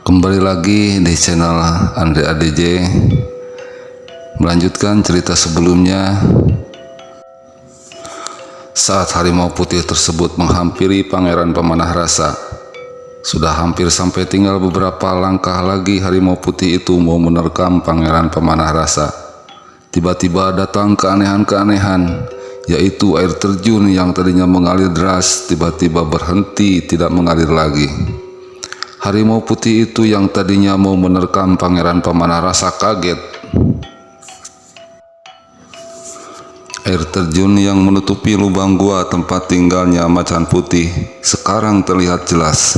Kembali lagi di channel Andre ADJ, melanjutkan cerita sebelumnya. Saat harimau putih tersebut menghampiri Pangeran Pemanah Rasa, sudah hampir sampai tinggal beberapa langkah lagi harimau putih itu mau menerkam Pangeran Pemanah Rasa. Tiba-tiba datang keanehan-keanehan, yaitu air terjun yang tadinya mengalir deras tiba-tiba berhenti, tidak mengalir lagi. Harimau putih itu yang tadinya mau menerkam Pangeran Pemanah Rasa kaget. Air terjun yang menutupi lubang gua tempat tinggalnya macan putih sekarang terlihat jelas.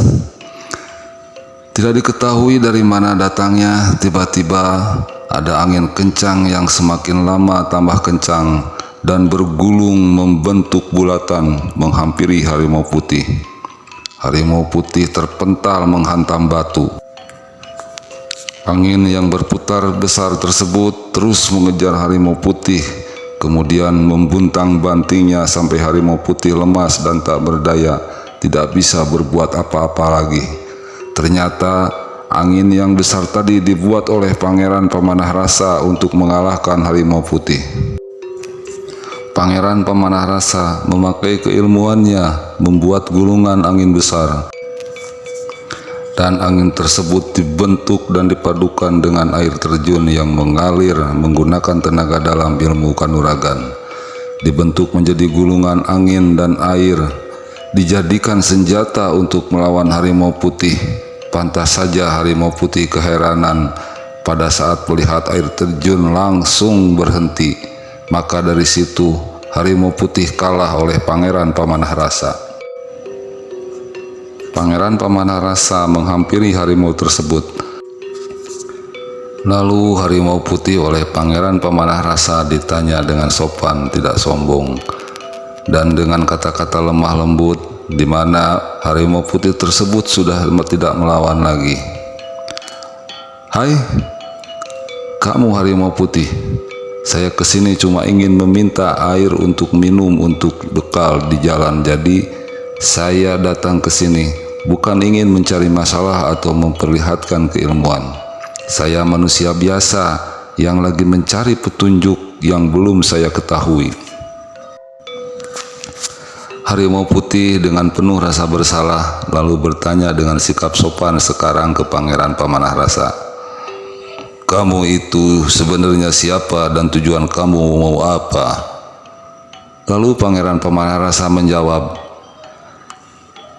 Tidak diketahui dari mana datangnya, tiba-tiba ada angin kencang yang semakin lama tambah kencang dan bergulung membentuk bulatan menghampiri harimau putih. Harimau putih terpental menghantam batu. Angin yang berputar besar tersebut terus mengejar harimau putih, kemudian membuntang bantingnya sampai harimau putih lemas dan tak berdaya, tidak bisa berbuat apa-apa lagi. Ternyata angin yang besar tadi dibuat oleh Pangeran Pemanah Rasa untuk mengalahkan harimau putih. Pangeran Pemanah Rasa memakai keilmuannya membuat gulungan angin besar, dan angin tersebut dibentuk dan dipadukan dengan air terjun yang mengalir menggunakan tenaga dalam ilmu kanuragan. Dibentuk menjadi gulungan angin dan air, dijadikan senjata untuk melawan harimau putih. Pantas saja harimau putih keheranan pada saat melihat air terjun langsung berhenti. Maka dari situ harimau putih kalah oleh Pangeran Pemanah Rasa. Pangeran Pemanah Rasa menghampiri harimau tersebut. Lalu harimau putih oleh Pangeran Pemanah Rasa ditanya dengan sopan, tidak sombong, dan dengan kata-kata lemah lembut, di mana harimau putih tersebut sudah tidak melawan lagi. "Hai, kamu harimau putih. Saya kesini cuma ingin meminta air untuk minum untuk bekal di jalan. Jadi saya datang ke sini bukan ingin mencari masalah atau memperlihatkan keilmuan. Saya manusia biasa yang lagi mencari petunjuk yang belum saya ketahui." Harimau putih dengan penuh rasa bersalah lalu bertanya dengan sikap sopan sekarang ke Pangeran Pemanah Rasa, "Kamu itu sebenarnya siapa dan tujuan kamu mau apa?" Lalu Pangeran Pemanah Rasa menjawab,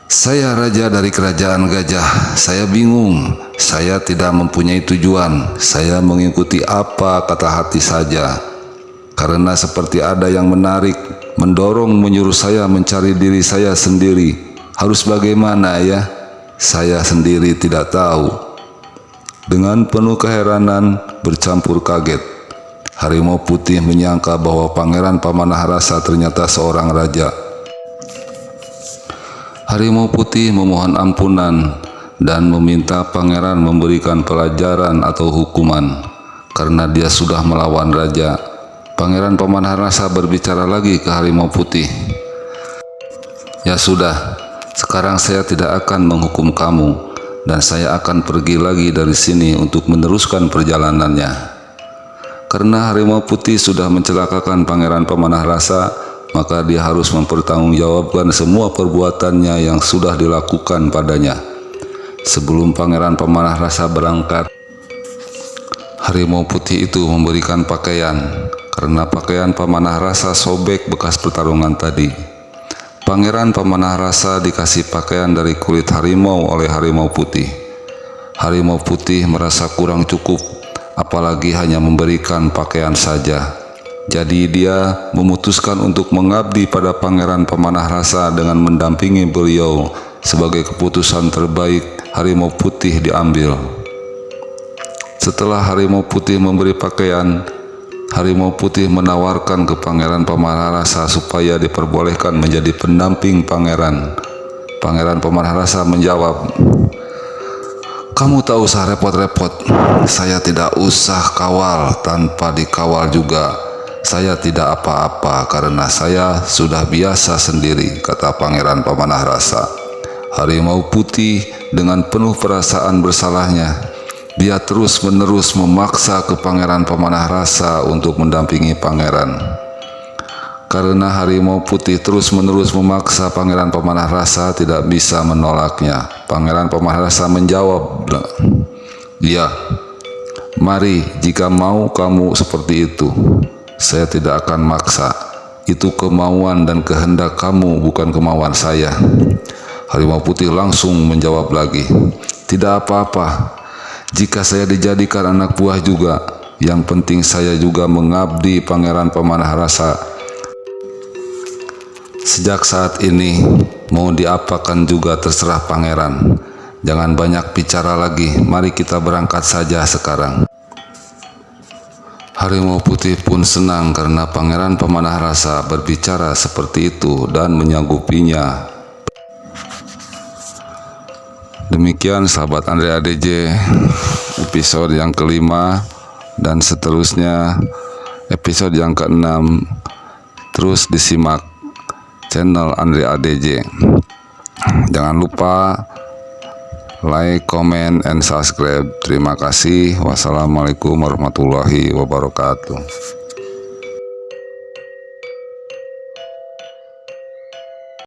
"Saya raja dari kerajaan gajah. Saya bingung. Saya tidak mempunyai tujuan. Saya mengikuti apa kata hati saja. Karena seperti ada yang menarik, mendorong, menyuruh saya mencari diri saya sendiri. Harus bagaimana ya? Saya sendiri tidak tahu." Dengan penuh keheranan bercampur kaget, harimau putih menyangka bahwa Pangeran Pemanah Rasa ternyata seorang raja. Harimau putih memohon ampunan dan meminta pangeran memberikan pelajaran atau hukuman karena dia sudah melawan raja. Pangeran Pemanah Rasa berbicara lagi ke harimau putih, "Ya sudah, sekarang saya tidak akan menghukum kamu dan saya akan pergi lagi dari sini untuk meneruskan perjalanannya." Karena harimau putih sudah mencelakakan Pangeran Pemanah Rasa, maka dia harus mempertanggungjawabkan semua perbuatannya yang sudah dilakukan padanya. Sebelum Pangeran Pemanah Rasa berangkat, harimau putih itu memberikan pakaian, karena pakaian Pemanah Rasa sobek bekas pertarungan tadi. Pangeran Pemanah Rasa dikasih pakaian dari kulit harimau oleh harimau putih. Harimau putih merasa kurang cukup, apalagi hanya memberikan pakaian saja. Jadi dia memutuskan untuk mengabdi pada Pangeran Pemanah Rasa dengan mendampingi beliau. Sebagai keputusan terbaik, harimau putih diambil. Setelah harimau putih memberi pakaian, harimau putih menawarkan ke Pangeran Pemanah Rasa supaya diperbolehkan menjadi pendamping pangeran. Pangeran Pemanah Rasa menjawab, "Kamu tak usah repot-repot. Saya tidak usah kawal. Tanpa dikawal juga saya tidak apa-apa karena saya sudah biasa sendiri," kata Pangeran Pemanah Rasa. Harimau putih dengan penuh perasaan bersalahnya, dia terus-menerus memaksa ke Pangeran Pemanah Rasa untuk mendampingi pangeran. Karena harimau putih terus-menerus memaksa, Pangeran Pemanah Rasa tidak bisa menolaknya. Pangeran Pemanah Rasa menjawab, "Ya, mari, jika mau kamu seperti itu, saya tidak akan maksa. Itu kemauan dan kehendak kamu, bukan kemauan saya." Harimau putih langsung menjawab lagi, "Tidak apa-apa, jika saya dijadikan anak buah juga, yang penting saya juga mengabdi Pangeran Pemanah Rasa. Sejak saat ini, mau diapakan juga terserah pangeran. Jangan banyak bicara lagi, mari kita berangkat saja sekarang." Harimau putih pun senang karena Pangeran Pemanah Rasa berbicara seperti itu dan menyanggupinya. Demikian sahabat Andre ADJ, episode yang kelima dan seterusnya episode yang keenam. Terus disimak channel Andre ADJ. Jangan lupa like, comment, and subscribe. Terima kasih. Wassalamualaikum warahmatullahi wabarakatuh.